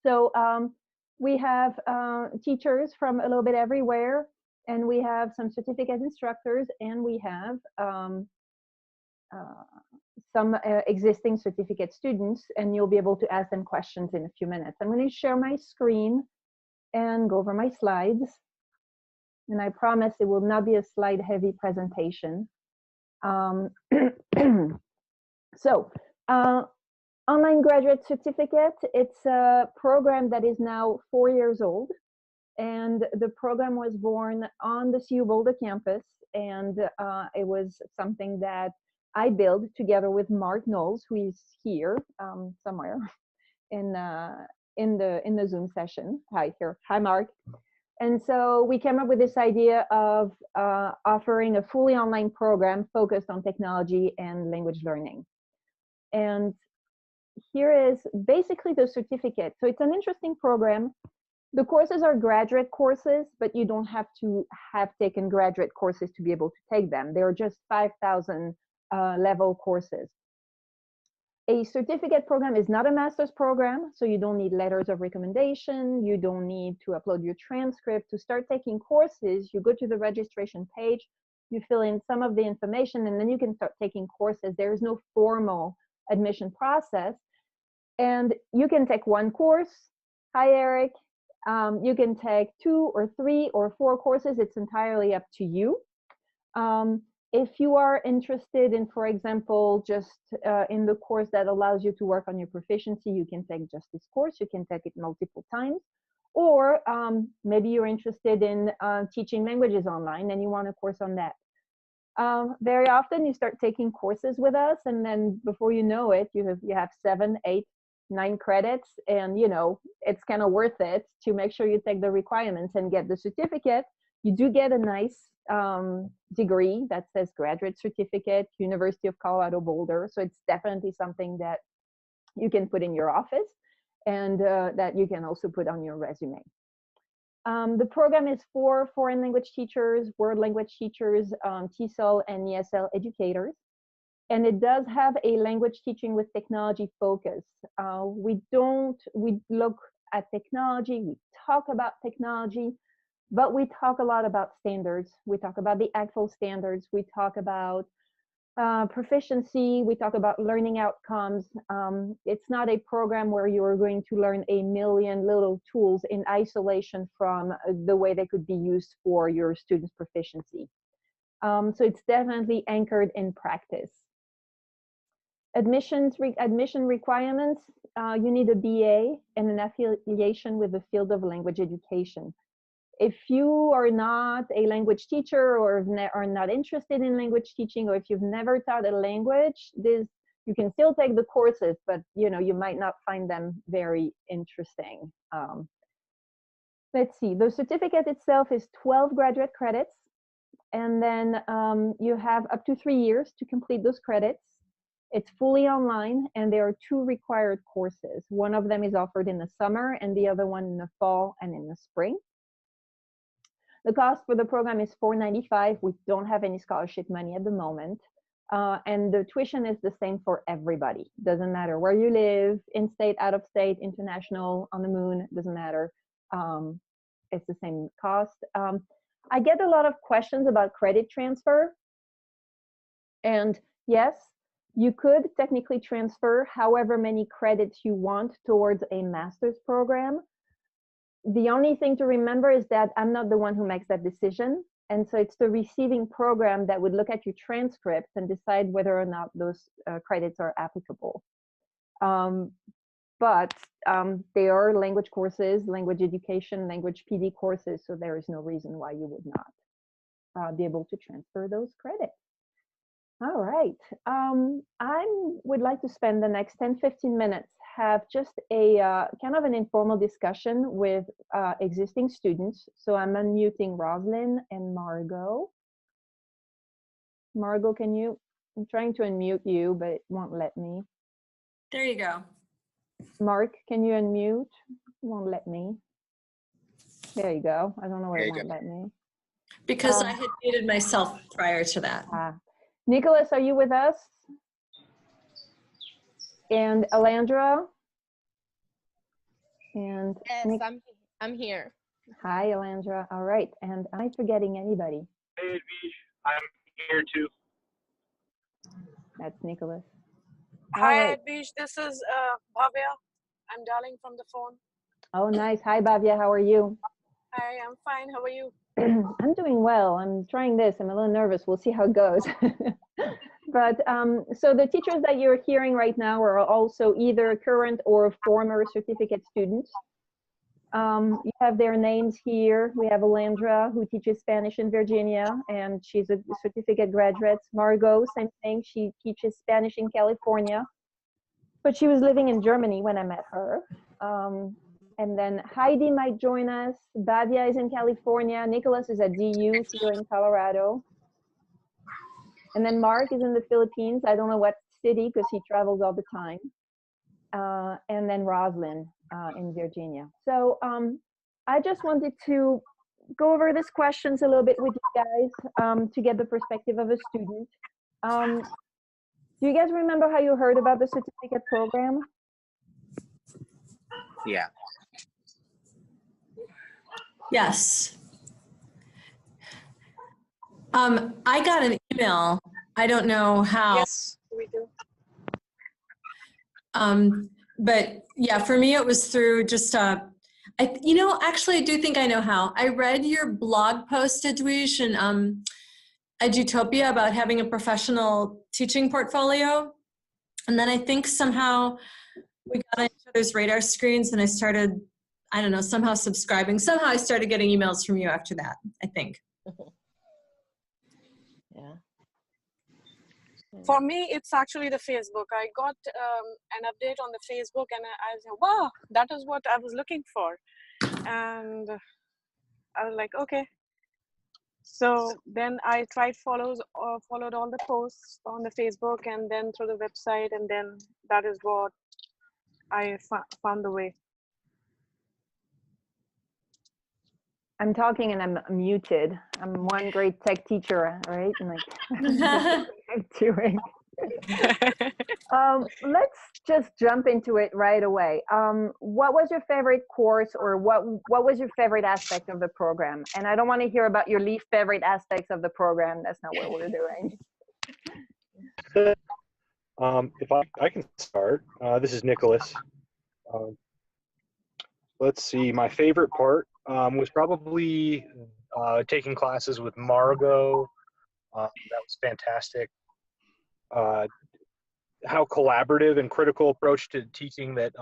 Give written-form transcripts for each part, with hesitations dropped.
So we have teachers from a little bit everywhere, and we have some certificate instructors, and we have some existing certificate students, and you'll be able to ask them questions in a few minutes. I'm going to share my screen and go over my slides. And I promise it will not be a slide-heavy presentation. So, Online Graduate Certificate, it's a program that is now 4 years old. And the program was born on the CU Boulder campus. And it was something that I built together with Mark Knowles, who is here somewhere in the Zoom session. Hi, here. Hi, Mark. And so we came up with this idea of offering a fully online program focused on technology and language learning. And here is basically the certificate. So it's an interesting program. The courses are graduate courses, but you don't have to have taken graduate courses to be able to take them. They're just 5,000 level courses. A certificate program is not a master's program, so you don't need letters of recommendation. You don't need to upload your transcript. To start taking courses, you go to the registration page, you fill in some of the information, and then you can start taking courses. There is no formal admission process. And you can take one course. Hi, Eric. You can take 2 or 3 or 4 courses. It's entirely up to you. If you are interested in, for example, just in the course that allows you to work on your proficiency, you can take just this course. You can take it multiple times. Or maybe you're interested in teaching languages online and you want a course on that. Very often you start taking courses with us, and then before you know it, you have 7, 8, 9 credits, and you know it's kind of worth it to make sure you take the requirements and get the certificate. You do get a nice degree that says graduate certificate, University of Colorado Boulder. So it's definitely something that you can put in your office and that you can also put on your resume. The program is for foreign language teachers, world language teachers, TESOL and ESL educators. And it does have a language teaching with technology focus. We look at technology, we talk about technology, but we talk a lot about standards. We talk about the actual standards. We talk about proficiency. We talk about learning outcomes. It's not a program where you are going to learn a million little tools in isolation from the way they could be used for your students' proficiency. So it's definitely anchored in practice. Admission requirements, you need a BA and an affiliation with the field of language education. If you are not a language teacher or are not interested in language teaching, or if you've never taught a language, you can still take the courses, but you know, you might not find them very interesting. Let's see, the certificate itself is 12 graduate credits, and then you have up to 3 years to complete those credits. It's fully online, and there are 2 required courses. One of them is offered in the summer and the other one in the fall and in the spring. The cost for the program is $495. We don't have any scholarship money at the moment. And the tuition is the same for everybody. Doesn't matter where you live, in-state, out of state, international, on the moon, doesn't matter. It's the same cost. I get a lot of questions about credit transfer. And yes, you could technically transfer however many credits you want towards a master's program. The only thing to remember is that I'm not the one who makes that decision. And so it's the receiving program that would look at your transcripts and decide whether or not those credits are applicable. But they are language courses, language education, language PD courses, so there is no reason why you would not be able to transfer those credits. All right, I would like to spend the next 10-15 minutes have just a kind of an informal discussion with existing students. So I'm unmuting Roslyn and Margot. Margot, I'm trying to unmute you, but it won't let me. There you go. Mark, can you unmute? It won't let me. There you go. I don't know why it won't let me. Because I had muted myself prior to that. Nicholas, are you with us? And Alandra? And Yes, I'm here. hi, Alandra. All right. And am I forgetting anybody? Hey, Vish, I'm here too. That's Nicholas. Hi, right. Advish. This is Bhavya. I'm dialing from the phone. Oh, nice. Hi, Bhavya. How are you? Hi, I'm fine. How are you? I'm doing well. I'm trying this. I'm a little nervous. We'll see how it goes. But so the teachers that you're hearing right now are also either current or former certificate students. You have their names here. We have Alandra, who teaches Spanish in Virginia, and she's a certificate graduate. Margot, same thing. She teaches Spanish in California, but she was living in Germany when I met her. And then Heidi might join us. Bhavya is in California. Nicholas is at DU here in Colorado. And then Mark is in the Philippines. I don't know what city because he travels all the time. And then Roslyn in Virginia. So I just wanted to go over these questions a little bit with you guys to get the perspective of a student. Do you guys remember how you heard about the certificate program? Yeah. Yes. I got an email. I don't know how. Yes, we do. But yeah, for me, it was through just, actually, I do think I know how. I read your blog post, Edwish, and Edutopia about having a professional teaching portfolio. And then I think somehow we got on each other's radar screens and I started, I don't know, somehow subscribing. Somehow I started getting emails from you after that, I think. Yeah. For me, it's actually the Facebook. I got an update on the Facebook and I said, wow, that is what I was looking for. And I was like, okay. So then I followed all the posts on the Facebook and then through the website, and then that is what I found the way. I'm talking and I'm muted. I'm one great tech teacher, right? And like, I'm doing. Let's just jump into it right away. What was your favorite course, or what was your favorite aspect of the program? And I don't want to hear about your least favorite aspects of the program. That's not what we're doing. If I can start, this is Nicholas. Let's see, my favorite part was probably taking classes with Margot. That was fantastic. How collaborative and critical approach to teaching that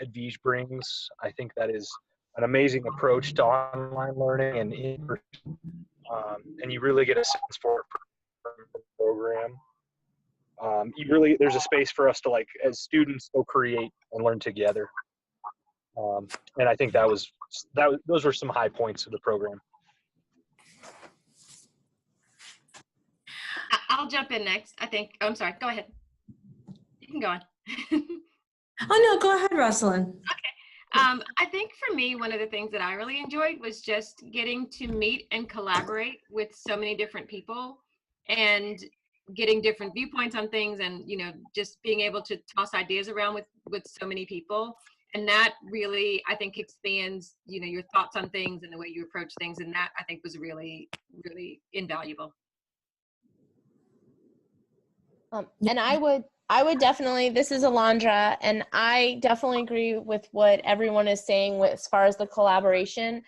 Edwige brings. I think that is an amazing approach to online learning and in-person. And you really get a sense for it from the program. There's a space for us to, like, as students, go create and learn together. And I think those were some high points of the program. I'll jump in next. I'm sorry, go ahead. You can go on. Oh, no, go ahead, Rosalind. Okay. I think for me, one of the things that I really enjoyed was just getting to meet and collaborate with so many different people and getting different viewpoints on things, and, you know, just being able to toss ideas around with so many people. And that really, I think, expands, you know, your thoughts on things and the way you approach things. And that, I think, was really, really invaluable. And I would definitely, this is Alondra, and I definitely agree with what everyone is saying as far as the collaboration.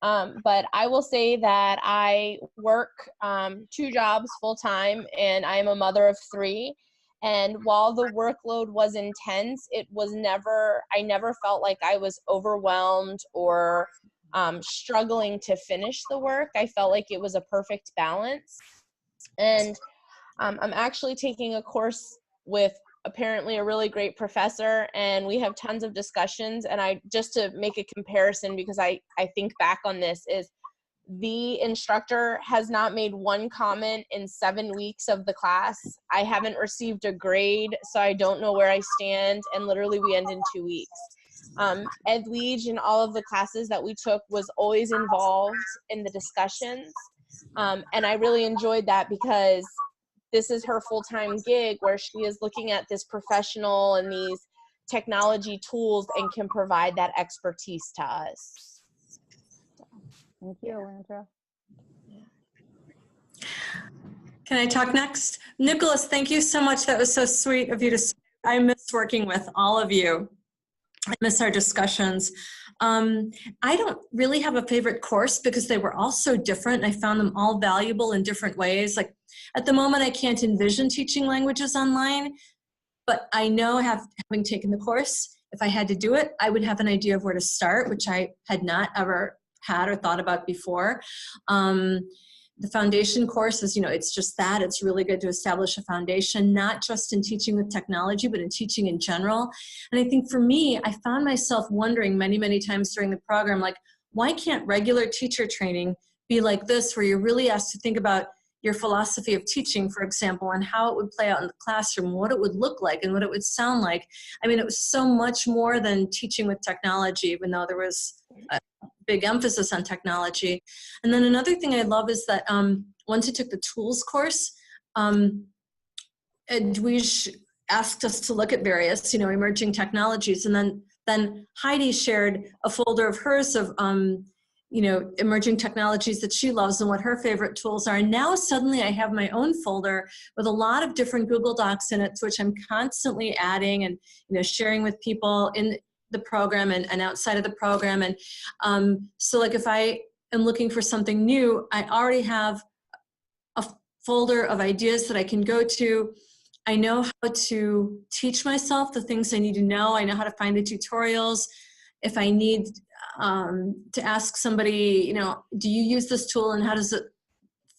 But I will say that I work 2 jobs full time, and I am a mother of 3. And while the workload was intense, I never felt like I was overwhelmed or struggling to finish the work. I felt like it was a perfect balance. And I'm actually taking a course with apparently a really great professor, and we have tons of discussions. And just to make a comparison, because I think back on this, is the instructor has not made one comment in 7 weeks of the class. I haven't received a grade, so I don't know where I stand, and literally we end in 2 weeks. Edwige in all of the classes that we took was always involved in the discussions, and I really enjoyed that, because this is her full-time gig where she is looking at this professional and these technology tools and can provide that expertise to us. Thank you, Alandra. Can I talk next? Nicholas, thank you so much. That was so sweet of you to. I miss working with all of you. I miss our discussions. I don't really have a favorite course because they were all so different. I found them all valuable in different ways. Like at the moment, I can't envision teaching languages online, but I know having taken the course, if I had to do it, I would have an idea of where to start, which I had not ever had or thought about before. The foundation course is, it's just that. It's really good to establish a foundation, not just in teaching with technology, but in teaching in general. And I think for me, I found myself wondering many, many times during the program, like, why can't regular teacher training be like this, where you're really asked to think about your philosophy of teaching, for example, and how it would play out in the classroom, what it would look like and what it would sound like. I mean, it was so much more than teaching with technology, even though there was a big emphasis on technology. And then another thing I love is that once I took the tools course, Edwige asked us to look at various, emerging technologies. And then Heidi shared a folder of hers of, emerging technologies that she loves and what her favorite tools are. And now suddenly I have my own folder with a lot of different Google Docs in it, to which I'm constantly adding and, sharing with people in the program and outside of the program. And so like if I am looking for something new, I already have a folder of ideas that I can go to. I know how to teach myself the things I need to know. I know how to find the tutorials. If I need to ask somebody, do you use this tool and how does it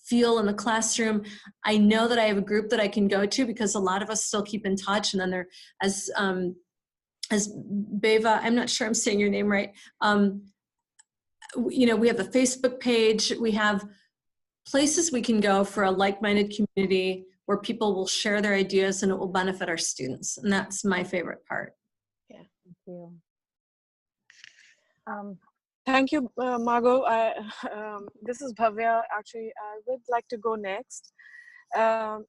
feel in the classroom? I know that I have a group that I can go to because a lot of us still keep in touch. And then there, as Beva, I'm not sure I'm saying your name right. We have a Facebook page. We have places we can go for a like-minded community where people will share their ideas and it will benefit our students. And that's my favorite part. Yeah, thank you. Thank you, Margot. This is Bhavya. Actually, I would like to go next. I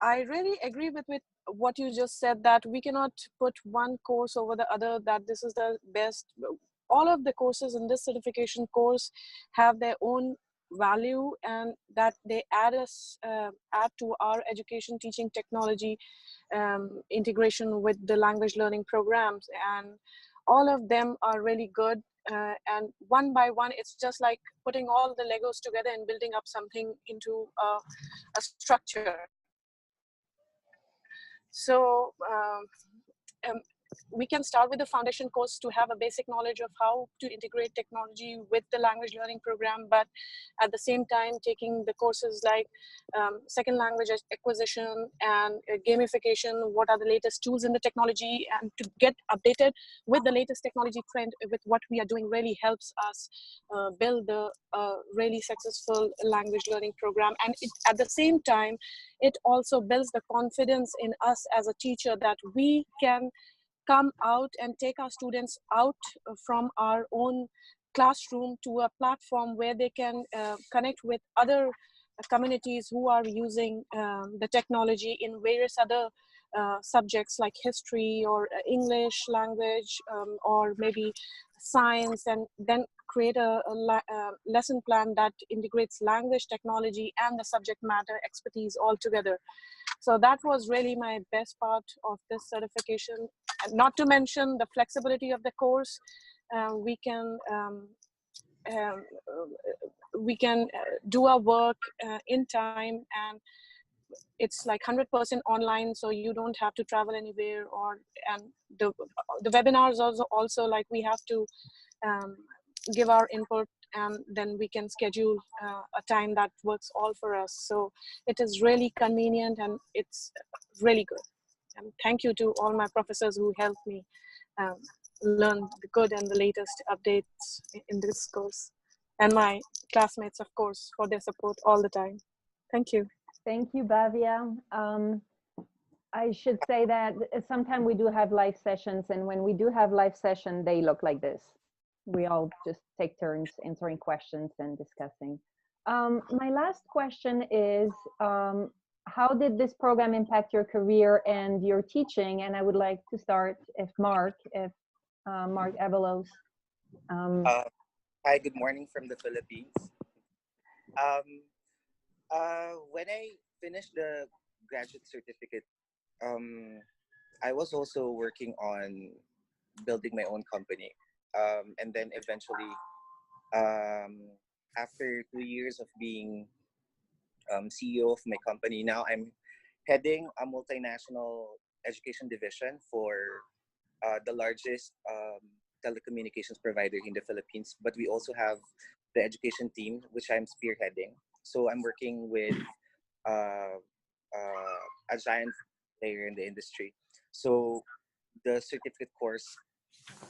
really agree with what you just said, that we cannot put one course over the other, that this is the best. All of the courses in this certification course have their own value, and that they add to our education, teaching, technology integration with the language learning programs, and all of them are really good. And one by one, it's just like putting all the Legos together and building up something into a structure. So we can start with the foundation course to have a basic knowledge of how to integrate technology with the language learning program, but at the same time taking the courses like second language acquisition and gamification, what are the latest tools in the technology, and to get updated with the latest technology trend with what we are doing really helps us build the really successful language learning program. And at the same time, it also builds the confidence in us as a teacher that we can come out and take our students out from our own classroom to a platform where they can connect with other communities who are using the technology in various other subjects like history or English language or maybe science, and then create a lesson plan that integrates language, technology, and the subject matter expertise all together. So that was really my best part of this certification. Not to mention the flexibility of the course. We can do our work in time, and it's like 100% online, so you don't have to travel anywhere. And the webinars also like we have to give our input, and then we can schedule a time that works all for us. So it is really convenient and it's really good. And thank you to all my professors who helped me learn the good and the latest updates in this course. And my classmates, of course, for their support all the time. Thank you. Thank you, Bhavya. I should say that sometimes we do have live sessions, and when we do have live session, they look like this. We all just take turns answering questions and discussing. My last question is, how did this program impact your career and your teaching? And I would like to start if Mark Avalos. Hi, good morning from the Philippines. When I finished the graduate certificate, I was also working on building my own company. And then eventually, after 2 years of being CEO of my company, now I'm heading a multinational education division for the largest telecommunications provider in the Philippines. But we also have the education team, which I'm spearheading. So I'm working with a giant player in the industry. So the certificate course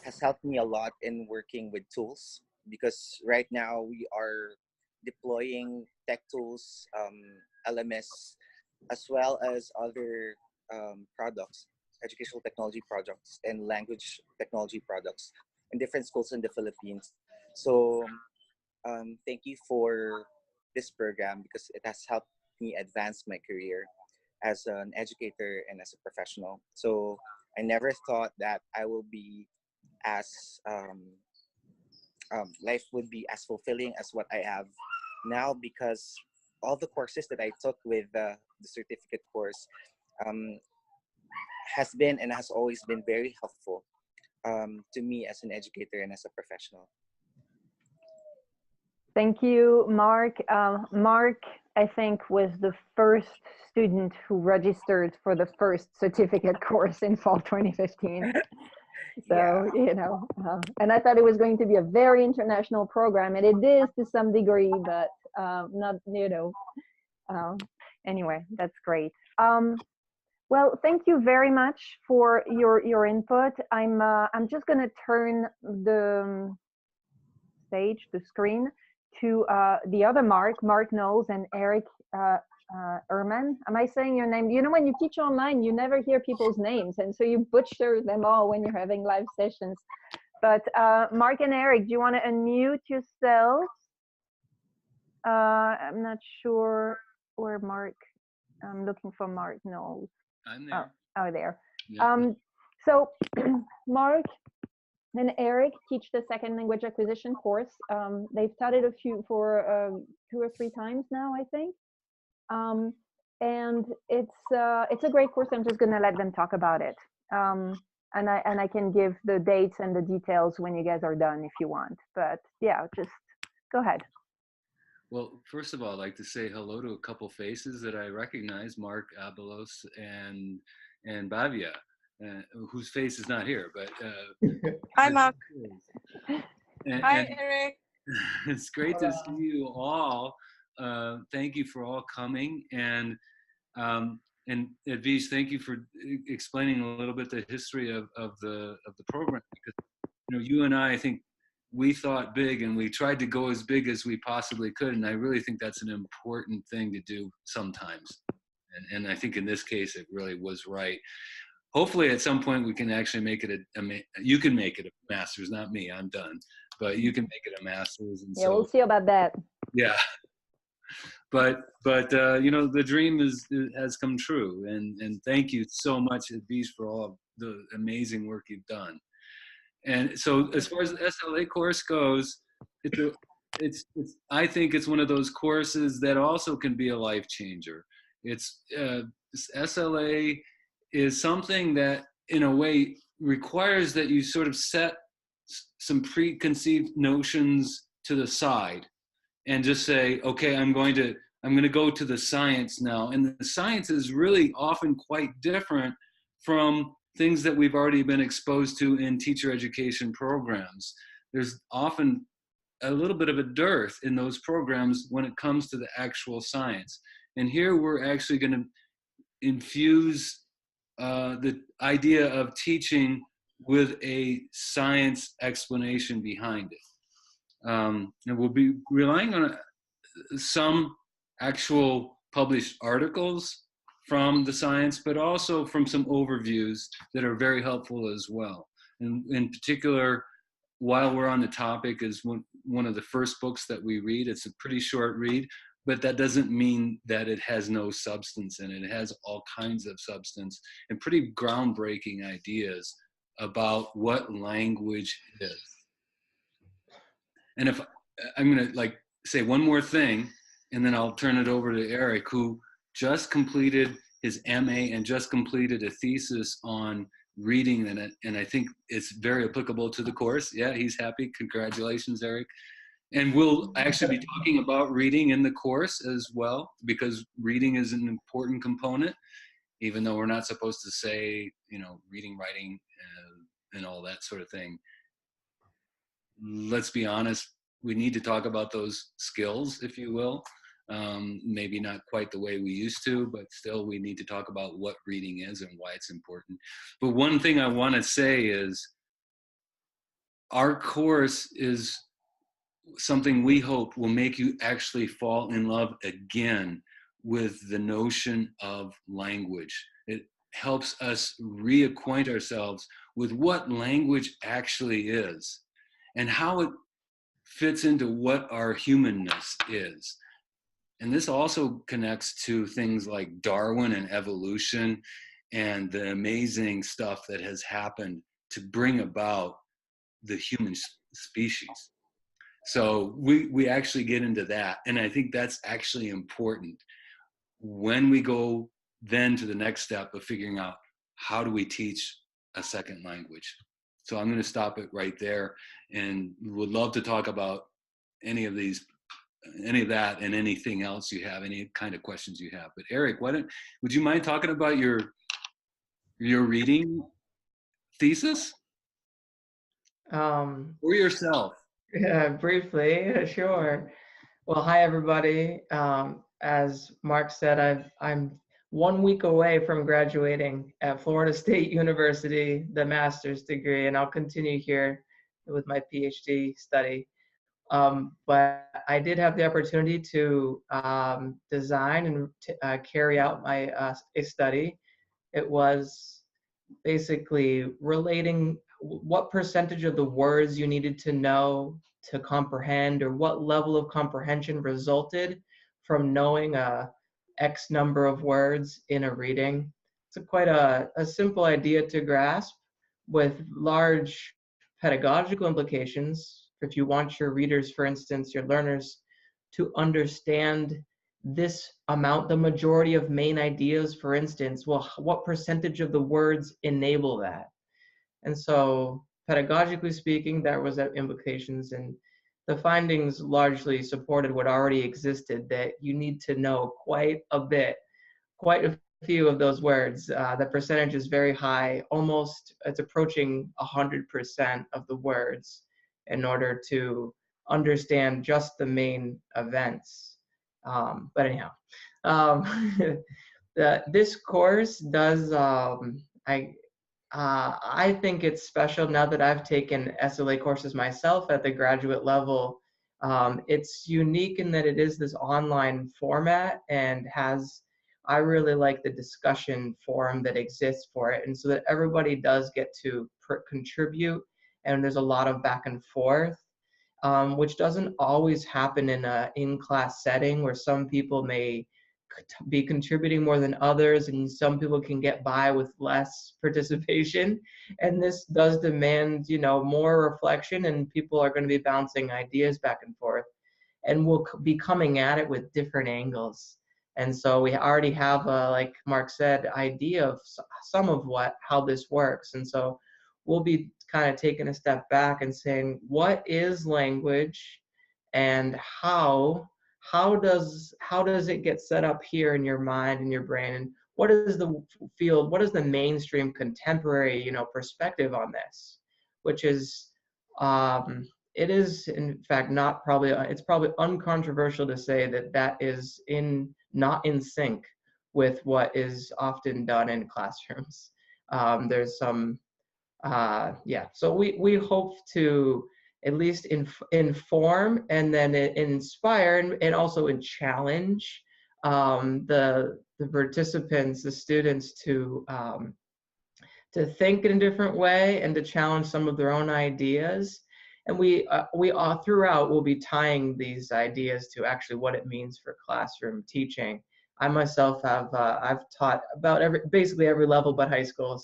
has helped me a lot in working with tools, because right now we are deploying tech tools, LMS, as well as other products, educational technology products and language technology products in different schools in the Philippines. So thank you for this program, because it has helped me advance my career as an educator and as a professional. So I never thought that I will be as life would be as fulfilling as what I have now, because all the courses that I took with the certificate course has been and has always been very helpful to me as an educator and as a professional. Thank you, Mark. Mark, I think, was the first student who registered for the first certificate course in fall 2015. So, yeah. And I thought it was going to be a very international program, and it is to some degree, but not, anyway, that's great. Well, thank you very much for your input. I'm just going to turn the screen to the other Mark Knowles and Eric Ehrman. Am I saying your name? You know, when you teach online, you never hear people's names, and so you butcher them all when you're having live sessions. But Mark and Eric, do you want to unmute yourselves? I'm not sure where Mark. I'm looking for Mark Knowles. I'm there. Oh, there. Yeah. So Mark and Eric teach the second language acquisition course. They've taught it for 2 or 3 times now, I think. And it's a great course. I'm just going to let them talk about it. And I can give the dates and the details when you guys are done if you want. But yeah, just go ahead. Well, first of all, I'd like to say hello to a couple faces that I recognize, Mark Avalos and Bavia, whose face is not here, but Hi, Mark. Hi, and Eric. it's great to see you all. Thank you for all coming, and Advish, thank you for explaining a little bit the history of the program, because you and I think we thought big and we tried to go as big as we possibly could, and I really think that's an important thing to do sometimes, and I think in this case it really was right. Hopefully at some point we can actually make it you can make it a master's, not me, I'm done, but you can make it a master's. And yeah, so we'll see about that. Yeah, but the dream has come true, and thank you so much, Advish, for all the amazing work you've done. And so as far as the SLA course goes, I think it's one of those courses that also can be a life changer. SLA is something that in a way requires that you sort of set some preconceived notions to the side and just say, okay, I'm going to go to the science now. And the science is really often quite different from things that we've already been exposed to in teacher education programs. There's often a little bit of a dearth in those programs when it comes to the actual science. And here we're actually going to infuse the idea of teaching with a science explanation behind it. And we'll be relying on some actual published articles from the science, but also from some overviews that are very helpful as well. And in particular, while we're on the topic, is one of the first books that we read. It's a pretty short read, but that doesn't mean that it has no substance in it. It has all kinds of substance and pretty groundbreaking ideas about what language is. And if I'm going to like say one more thing, and then I'll turn it over to Eric, who just completed his MA and just completed a thesis on reading in it. And I think it's very applicable to the course. Yeah, he's happy. Congratulations, Eric. And we'll actually be talking about reading in the course as well, because reading is an important component, even though we're not supposed to say, you know, reading, writing, and all that sort of thing. Let's be honest, we need to talk about those skills, if you will. Maybe not quite the way we used to, but still we need to talk about what reading is and why it's important. But one thing I want to say is our course is something we hope will make you actually fall in love again with the notion of language. It helps us reacquaint ourselves with what language actually is and how it fits into what our humanness is. And this also connects to things like Darwin and evolution and the amazing stuff that has happened to bring about the human species. So we actually get into that. And I think that's actually important when we go then to the next step of figuring out how do we teach a second language. So I'm going to stop it right there, and would love to talk about any of that and anything else you have, any kind of questions you have. But Eric, would you mind talking about your reading thesis? Or yourself? Yeah, briefly, sure. Well, hi everybody. As Mark said, I'm 1 week away from graduating at Florida State University, the master's degree, and I'll continue here with my PhD study. But I did have the opportunity to design and carry out my a study. It was basically relating what percentage of the words you needed to know to comprehend, or what level of comprehension resulted from knowing X number of words in a reading. It's quite a simple idea to grasp with large pedagogical implications. If you want your readers, for instance, your learners, to understand this amount, the majority of main ideas, for instance, well, what percentage of the words enable that? And so pedagogically speaking, there was implications, and the findings largely supported what already existed, that you need to know quite a few of those words. The percentage is very high, it's approaching 100% of the words in order to understand just the main events. But anyhow, this course does, I think it's special now that I've taken SLA courses myself at the graduate level. It's unique in that it is this online format and I really like the discussion forum that exists for it, and so that everybody does get to contribute, and there's a lot of back and forth, which doesn't always happen in a in-class setting where some people may be contributing more than others, and some people can get by with less participation. And this does demand, more reflection, and people are going to be bouncing ideas back and forth, and we'll be coming at it with different angles. And so we already have like Mark said, idea of some of how this works. And so we'll be kind of taking a step back and saying, what is language, and how does it get set up here in your mind and your brain, and what is the field, what is the mainstream contemporary perspective on this, which is it is in fact it's probably uncontroversial to say that is not in sync with what is often done in classrooms. There's some so we hope to at least inform and then inspire and also challenge the participants, the students, to think in a different way and to challenge some of their own ideas. And we all throughout will be tying these ideas to actually what it means for classroom teaching. I myself have I've taught about basically every level but high school.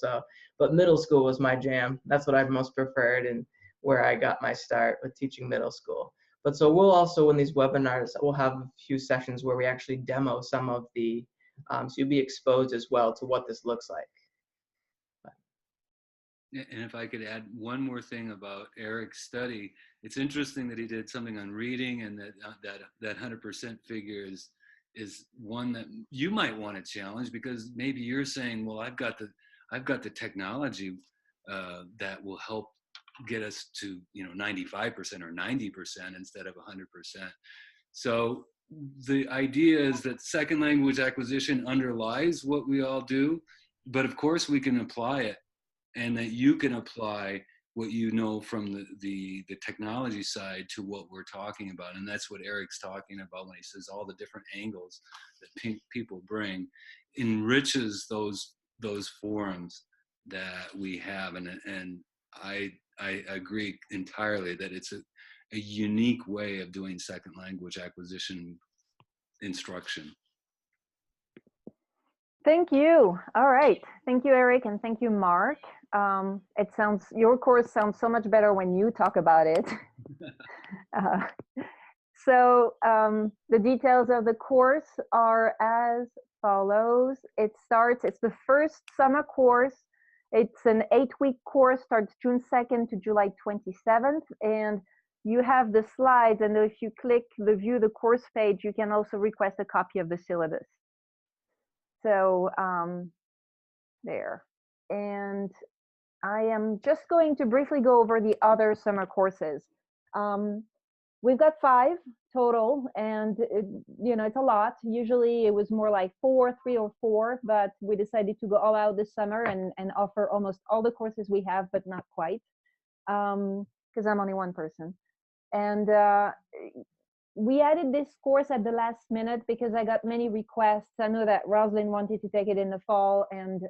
But middle school was my jam. That's what I've most preferred and where I got my start with teaching middle school. But so we'll also, in these webinars, we'll have a few sessions where we actually demo some of the, so you'll be exposed as well to what this looks like. And if I could add one more thing about Eric's study, it's interesting that he did something on reading, and that 100% figure is one that you might want to challenge, because maybe you're saying, well, I've got the technology that will help get us to 95% or 90% instead of 100%. So the idea is that second language acquisition underlies what we all do, but of course we can apply it, and that you can apply what you know from the technology side to what we're talking about. And that's what Eric's talking about when he says all the different angles that people bring enriches those forums that we have. And I agree entirely that it's a unique way of doing second language acquisition instruction. Thank you. All right. Thank you, Eric, and thank you, Mark. Your course sounds so much better when you talk about it. The details of the course are as follows. It's the first summer course. It's an 8-week course, starts June 2nd to July 27th. And you have the slides, and if you click the view the course page, you can also request a copy of the syllabus. So there. And I am just going to briefly go over the other summer courses. We've got 5 total, and it's a lot. Usually it was more like 3 or 4, but we decided to go all out this summer and offer almost all the courses we have, but not quite, because I'm only one person. And we added this course at the last minute because I got many requests. I know that Rosalind wanted to take it in the fall, and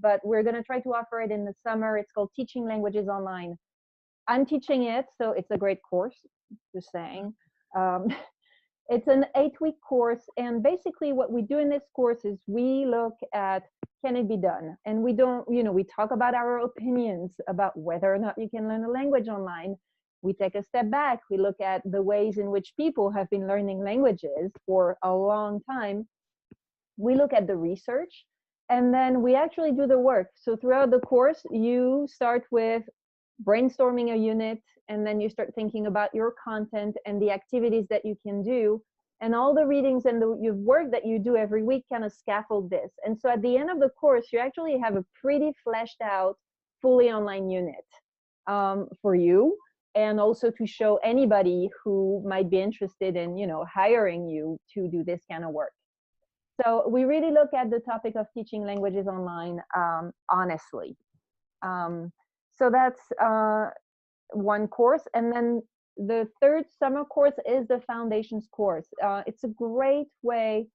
but we're going to try to offer it in the summer. It's called Teaching Languages Online. I'm teaching it, so it's a great course, just saying. It's an 8-week course, and basically what we do in this course is we look at, can it be done? And we don't, we talk about our opinions about whether or not you can learn a language online. We take a step back. We look at the ways in which people have been learning languages for a long time. We look at the research, and then we actually do the work. So throughout the course, you start with brainstorming a unit, and then you start thinking about your content and the activities that you can do, and all the readings and the work that you do every week kind of scaffold this. And so at the end of the course, you actually have a pretty fleshed out, fully online unit for you, and also to show anybody who might be interested in, hiring you to do this kind of work. So we really look at the topic of teaching languages online, honestly. So that's one course. And then the third summer course is the foundations course. It's a great way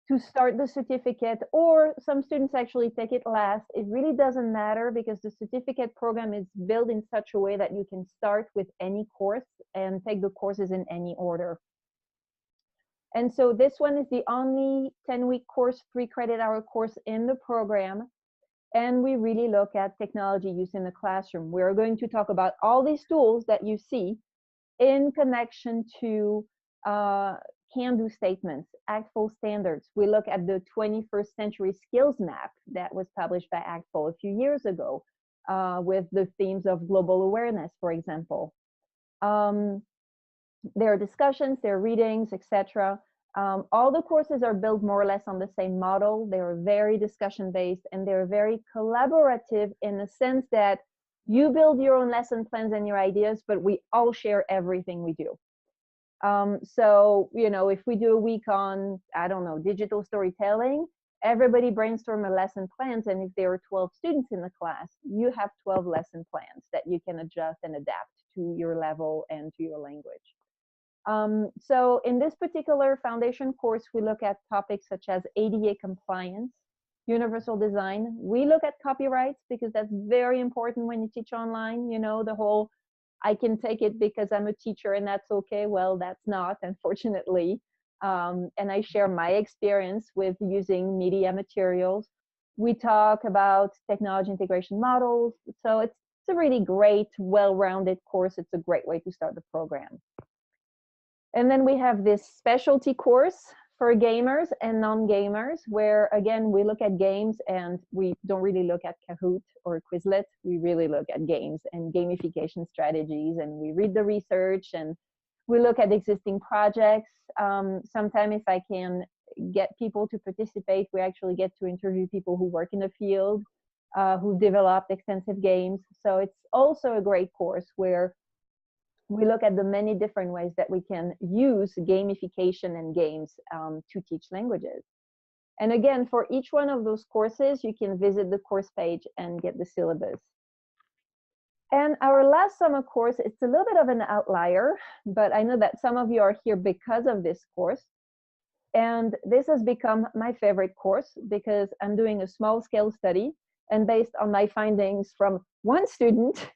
to start the certificate, or some students actually take it last. It really doesn't matter, because the certificate program is built in such a way that you can start with any course and take the courses in any order. And so this one is the only 10-week course, 3 credit hour course in the program. And we really look at technology use in the classroom. We're going to talk about all these tools that you see in connection to can-do statements, ACTFL standards. We look at the 21st Century Skills Map that was published by ACTFL a few years ago with the themes of global awareness, for example. There are discussions, there are readings, etc. All the courses are built more or less on the same model. They are very discussion-based, and they're very collaborative in the sense that you build your own lesson plans and your ideas, but we all share everything we do. So, if we do a week on, I don't know, digital storytelling, everybody brainstorm a lesson plans, and if there are 12 students in the class, you have 12 lesson plans that you can adjust and adapt to your level and to your language. So in this particular foundation course, we look at topics such as ADA compliance, universal design. We look at copyrights, because that's very important when you teach online, the whole I can take it because I'm a teacher and that's okay. Well, that's not, unfortunately. And I share my experience with using media materials. We talk about technology integration models. So it's a really great, well-rounded course. It's a great way to start the program. And then we have this specialty course for gamers and non-gamers, where again, we look at games and we don't really look at Kahoot or Quizlet. We really look at games and gamification strategies, and we read the research and we look at existing projects. Sometimes if I can get people to participate, we actually get to interview people who work in the field, who developed extensive games. So it's also a great course where we look at the many different ways that we can use gamification and games to teach languages. And again, for each one of those courses, you can visit the course page and get the syllabus. And our last summer course, it's a little bit of an outlier, but I know that some of you are here because of this course. And this has become my favorite course because I'm doing a small scale study, and based on my findings from one student,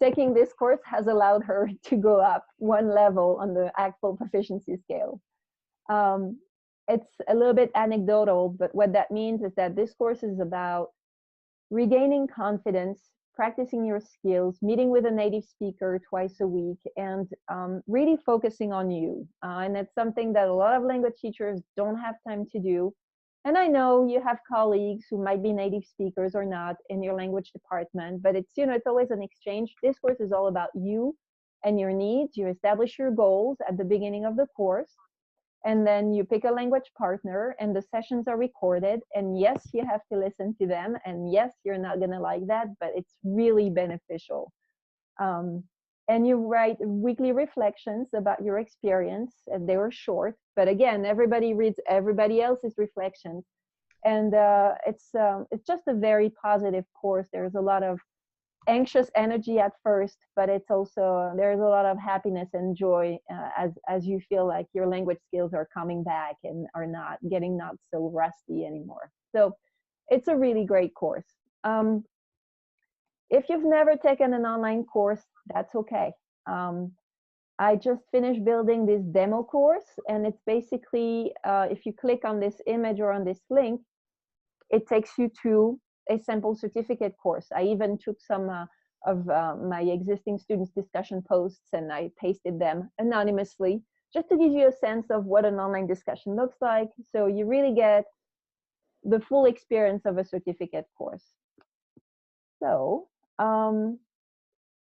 taking this course has allowed her to go up one level on the actual proficiency scale. It's a little bit anecdotal, but what that means is that this course is about regaining confidence, practicing your skills, meeting with a native speaker twice a week, and really focusing on you. And it's something that a lot of language teachers don't have time to do. And I know you have colleagues who might be native speakers or not in your language department, but it's, it's always an exchange. This course is all about you and your needs. You establish your goals at the beginning of the course, and then you pick a language partner, and the sessions are recorded. And yes, you have to listen to them. And yes, you're not going to like that, but it's really beneficial. And you write weekly reflections about your experience, and they were short, but again, everybody reads everybody else's reflections. And it's just a very positive course. There's a lot of anxious energy at first, but it's also, there's a lot of happiness and joy as you feel like your language skills are coming back and are not so rusty anymore. So it's a really great course. If you've never taken an online course, that's okay. I just finished building this demo course, and it's basically, if you click on this image or on this link, it takes you to a sample certificate course. I even took some of my existing students' discussion posts and I pasted them anonymously, just to give you a sense of what an online discussion looks like. So you really get the full experience of a certificate course. So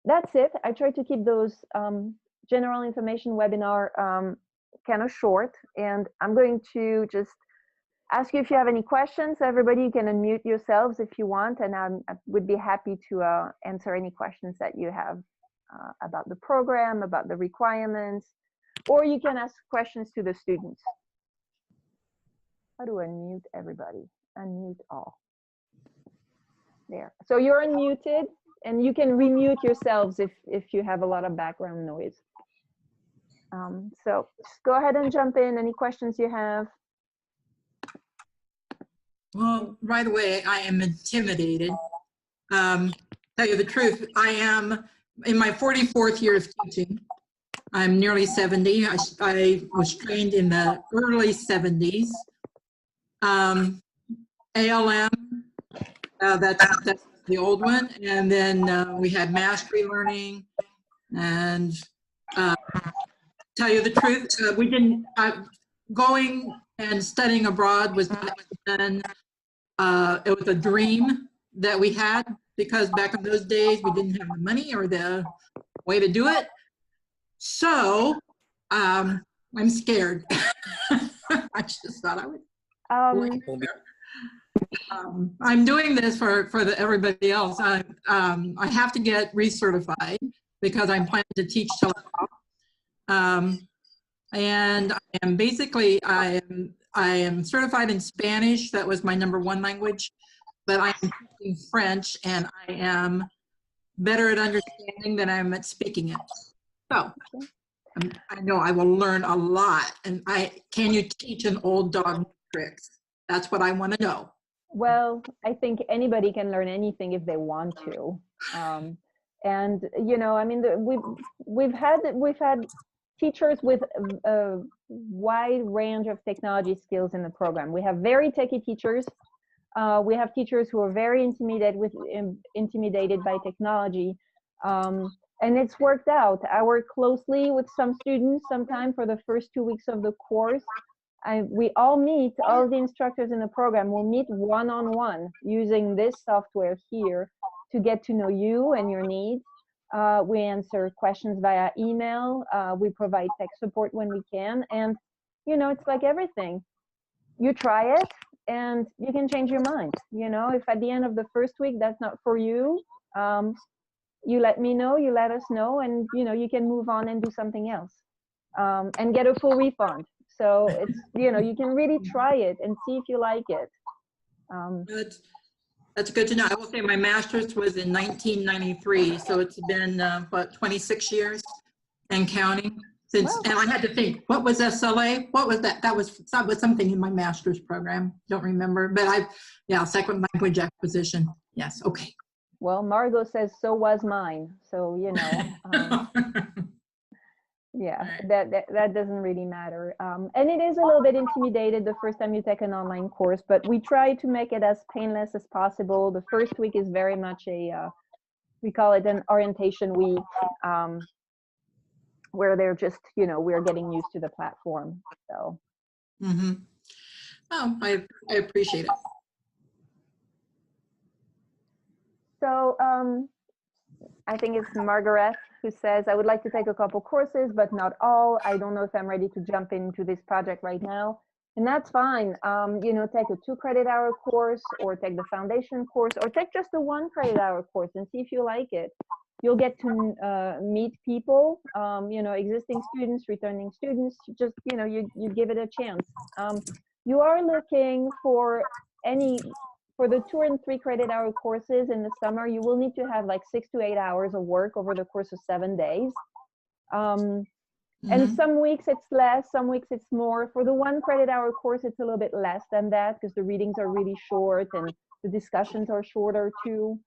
that's it. I try to keep those general information webinar kind of short, and I'm going to just ask you if you have any questions. Everybody, you can unmute yourselves if you want, and I would be happy to answer any questions that you have about the program, about the requirements, or you can ask questions to the students. How do I unmute everybody? Unmute all. There. So you're unmuted, and you can remute yourselves if you have a lot of background noise. So just go ahead and jump in. Any questions you have? Well, right away, I am intimidated. Tell you the truth, I am in my 44th year of teaching. I'm nearly 70. I was trained in the early 70s. ALM, that's the old one. And then we had mastery learning. And tell you the truth, we didn't, going and studying abroad was not done. It was a dream that we had, because back in those days we didn't have the money or the way to do it. So I'm scared. I just thought I would. I'm doing this for everybody else. I have to get recertified because I'm planning to teach telehealth. And I am basically, I am certified in Spanish. That was my #1 language, but I am teaching French, and I am better at understanding than I am at speaking it. So I know I will learn a lot. And can you teach an old dog tricks? That's what I want to know. Well, I think anybody can learn anything if they want to. And I mean, we've had teachers with a wide range of technology skills in the program. We have very techie teachers. We have teachers who are very intimidated by technology. And it's worked out. I work closely with some students sometime for the first 2 weeks of the course. We all meet, all the instructors in the program will meet one-on-one using this software here to get to know you and your needs. We answer questions via email. We provide tech support when we can. And, it's like everything. You try it and you can change your mind. If at the end of the first week that's not for you, you let me know, you let us know, and you can move on and do something else, and get a full refund. So it's you can really try it and see if you like it. That's good to know. I will say my master's was in 1993, so it's been 26 years and counting since. Wow. And I had to think, what was SLA? What was that? That was something in my master's program. Don't remember, but second language acquisition. Yes. Okay. Well, Margot says so was mine. So yeah, that doesn't really matter. And it is a little bit intimidated the first time you take an online course, but we try to make it as painless as possible. The first week is very much we call it an orientation week, where they're just, we're getting used to the platform. So. Mm-hmm. Oh, I appreciate it. So I think it's Margaret who says, I would like to take a couple courses, but not all. I don't know if I'm ready to jump into this project right now. And that's fine. Take a 2 credit hour course, or take the foundation course, or take just a 1 credit hour course and see if you like it. You'll get to meet people, existing students, returning students. Just, you give it a chance. You are looking for the 2 and 3 credit hour courses in the summer, you will need to have like 6 to 8 hours of work over the course of 7 days. And some weeks it's less, some weeks it's more. For the 1 credit hour course, it's a little bit less than that because the readings are really short and the discussions are shorter too.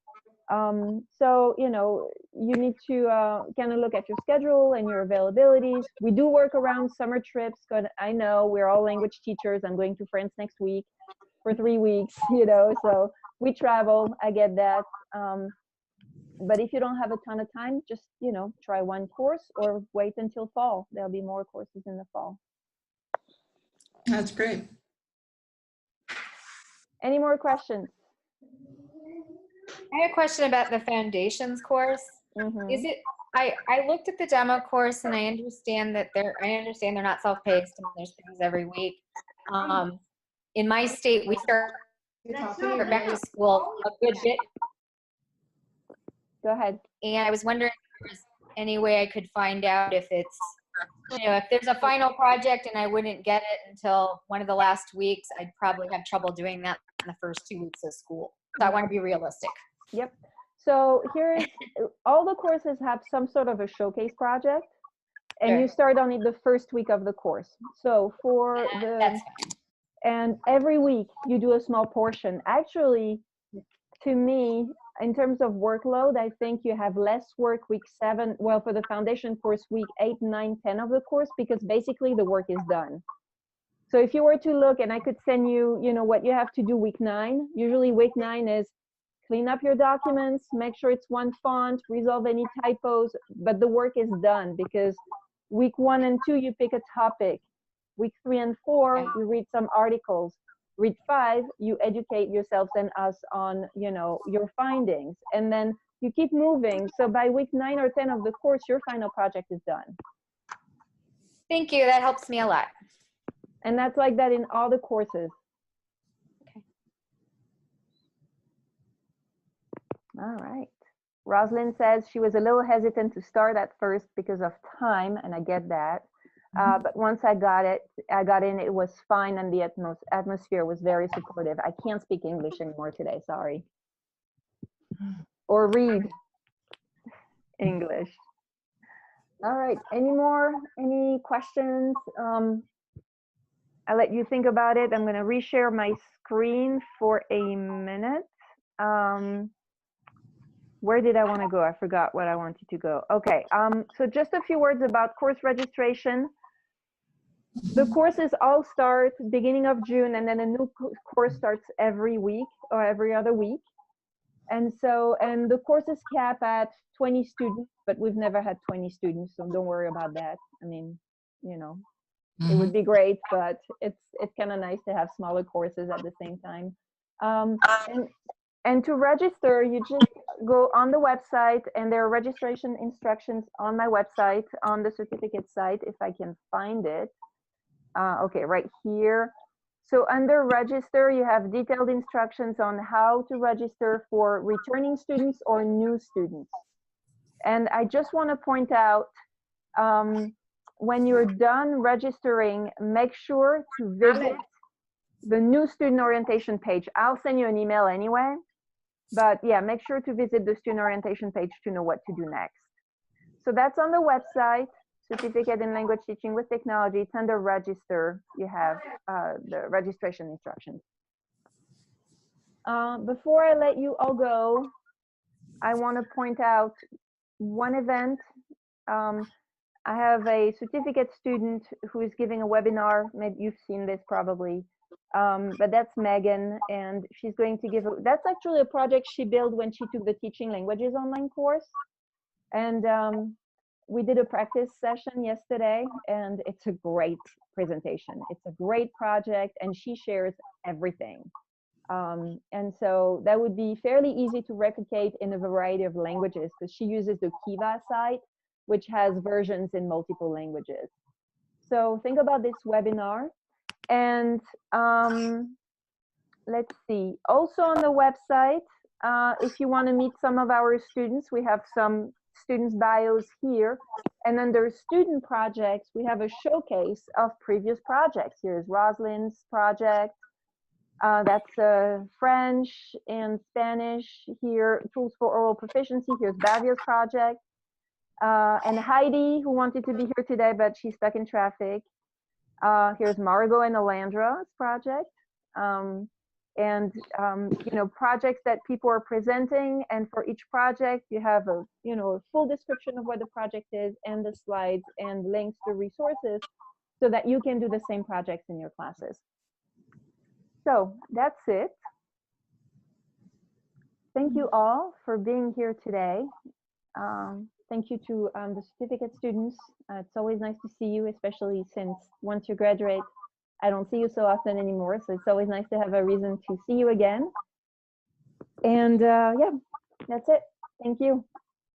So, you need to kind of look at your schedule and your availabilities. We do work around summer trips, but I know we're all language teachers. I'm going to France next week for 3 weeks, so we travel, I get that. But if you don't have a ton of time, just, try 1 course or wait until fall. There'll be more courses in the fall. That's great. Any more questions? I have a question about the foundations course. Mm-hmm. Is it? I looked at the demo course and I understand that they're not self-paced and there's things every week. In my state, we start back to school a good bit. Go ahead. And I was wondering if there was any way I could find out if it's, if there's a final project and I wouldn't get it until one of the last weeks, I'd probably have trouble doing that in the first 2 weeks of school. So I want to be realistic. Yep. So here's, all the courses have some sort of a showcase project, and Sure. you start on it the first week of the course. So for and every week you do a small portion. Actually, to me, in terms of workload, I think you have less work week 7, well, for the foundation course, week 8, 9, 10 of the course, because basically the work is done. So if you were to look, and I could send you, what you have to do week 9, usually week 9 is clean up your documents, make sure it's 1 font, resolve any typos, but the work is done because week 1 and 2, you pick a topic. Week 3 and 4, you read some articles. Week 5, you educate yourselves and us on, your findings. And then you keep moving. So by week 9 or 10 of the course, your final project is done. Thank you. That helps me a lot. And that's like that in all the courses. Okay. All right. Rosalind says she was a little hesitant to start at first because of time, and I get that. But once I got in, it was fine, and the atmosphere was very supportive. I can't speak English anymore today, sorry. Or read English. All right, any questions? I'll let you think about it. I'm gonna reshare my screen for a minute. Where did I want to go? I forgot what I wanted to go. Okay, so just a few words about course registration. The courses all start beginning of June, and then a new course starts every week or every other week. And so, and the courses cap at 20 students, but we've never had 20 students, so don't worry about that. I mean, you know, it would be great, but it's kind of nice to have smaller courses at the same time. And to register, you just go on the website, and there are registration instructions on my website, on the certificate site, if I can find it. Okay, right here. So under register, you have detailed instructions on how to register for returning students or new students. And I just want to point out, when you're done registering, make sure to visit the new student orientation page. I'll send you an email anyway, but yeah, make sure to visit the student orientation page to know what to do next. So that's on the website. Certificate in Language Teaching with Technology. It's under register. You have the registration instructions. Before I let you all go, I want to point out one event. I have a certificate student who is giving a webinar. Maybe you've seen this probably, but that's Megan, and she's going to give that's actually a project she built when she took the Teaching Languages online course. And we did a practice session yesterday, and it's a great presentation. It's a great project, and she shares everything. And so that would be fairly easy to replicate in a variety of languages, because she uses the Kiva site, which has versions in multiple languages. So think about this webinar. And let's see, also on the website, if you want to meet some of our students, we have some students' bios here. And under student projects, we have a showcase of previous projects. Here's Rosalind's project. That's French and Spanish. Here, Tools for Oral Proficiency. Here's Bavio's project. And Heidi, who wanted to be here today, but she's stuck in traffic. Here's Margot and Alandra's project. And you know, projects that people are presenting, and for each project you have a a full description of what the project is, and the slides and links to resources, so that you can do the same projects in your classes. So that's it. Thank you all for being here today. Thank you to the certificate students. It's always nice to see you, especially since once you graduate, I don't see you so often anymore, so it's always nice to have a reason to see you again. And yeah, that's it. Thank you.